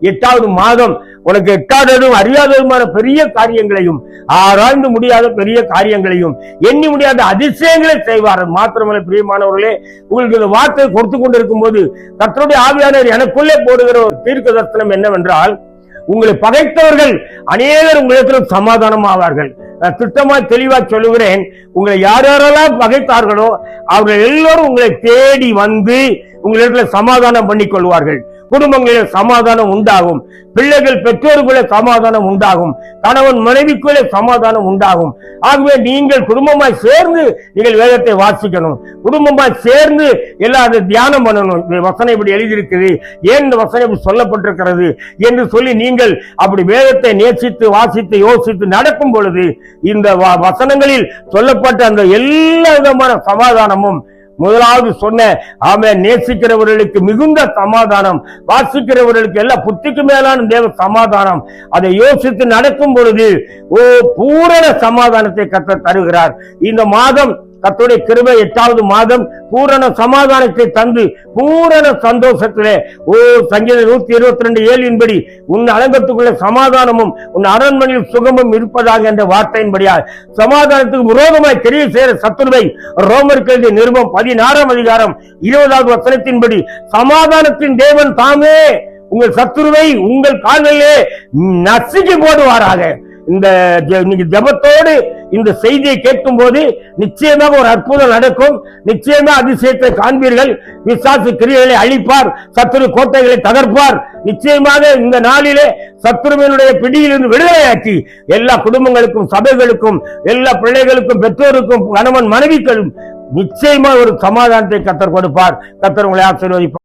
8வது மாதம் உனக்கு எட்டாததும் அறியாததுமான பெரிய காரியங்களையும் ஆராய்ந்து முடியாத பெரிய காரியங்களையும் எண்ணி முடியாத அதிசயங்களை செய்வார். மாத்திரமல்ல பிரியமானவர்களே, உங்களுக்கு இந்த வார்த்தை கொடுத்து கொண்டிருக்கும் போது கர்த்தருடைய ஆவியானவர் எனக்குள்ளே போடுகிற ஒரு தீர்க்க தரிசனம் என்னவென்றால், உங்களை பகைத்தவர்கள் அநேகர் உங்களுக்கு சமாதானம் ஆவார்கள். நான் திட்டமாய் தெளிவாய் சொல்லுகிறேன், உங்களை யாரெல்லாம் பகைத்தார்களோ அவர்கள் எல்லோரும் உங்களை தேடி வந்து உங்களிடத்தில் சமாதானம் பண்ணிக் கொள்வார்கள். குடும்பங்களில் சமாதானம் உண்டாகும், பிள்ளைகள் பெற்றோருக்குள்ளே சமாதானம் உண்டாகும், கணவன் மனைவிக்குள்ளே சமாதானம் உண்டாகும். ஆகவே நீங்கள் குடும்பமாய் சேர்ந்து நீங்கள் வேதத்தை வாசிக்கணும், குடும்பமாய் சேர்ந்து எல்லாரும் தியானம் பண்ணணும். வசனம் இப்படி எழுதியிருக்கிறது, ஏன் இந்த வசனம் இப்படி சொல்லப்பட்டிருக்கிறது என்று சொல்லி நீங்கள் அப்படி வேதத்தை நேசித்து வாசித்து யோசித்து நடக்கும் பொழுது இந்த வசனங்களில் சொல்லப்பட்ட அந்த எல்லா விதமான சமாதானமும், முதலாவது சொன்ன ஆமென், நேசிக்கிறவர்களுக்கு மிகுந்த சமாதானம், வாசிக்கிறவர்களுக்கு எல்லா புத்திக்கு மேலான தேவ சமாதானம், அதை யோசித்து நடக்கும் பொழுது பூரண சமாதானத்தை கர்த்தர் தருகிறார். இந்த மாதம் கர்த்தருடைய கிருபை 8வது மாதம் பூரண சமாதானத்தை தந்து பூரண சந்தோஷத்திலே சங்கீதம் 122:7 உன் அலங்கத்துக்குள்ள சமாதானமும் உன் அரண்மனையில் சுகமும் இருப்பதாக என்ற வார்த்தையின்படியா சமாதானத்துக்கு விரோதமாய் கிரியை செய்கிற சத்துருவை ரோமருக்கு எழுதிய நிருபம் 16ஆம் அதிகாரம் 20வது வசனத்தின்படி சமாதானத்தின் தேவன் தாமே உங்கள் சத்துருவை உங்கள் கால்களிலே நசுக்கி போடுவாராக. இந்த ஜெபத்தோடு இந்த செய்தியை கேட்கும் போது நிச்சயமாக ஒரு அற்புதம் நடக்கும், நிச்சயமா அதிசயத்தை காண்பீர்கள். விசுவாச கிரியைகளை அழிப்பார், சத்துரு கோட்டைகளை தகர்ப்பார். நிச்சயமாக இந்த நாளிலே சத்துருவினுடைய பிடியிலிருந்து விடுதலையாக்கி எல்லா குடும்பங்களுக்கும் சபைகளுக்கும் எல்லா பிள்ளைகளுக்கும் பெற்றோருக்கும் கணவன் மனைவிகளும் நிச்சயமா ஒரு சமாதானத்தை கர்த்தர் கொடுப்பார். கர்த்தர் உங்களை ஆசீர்வதிப்பார்.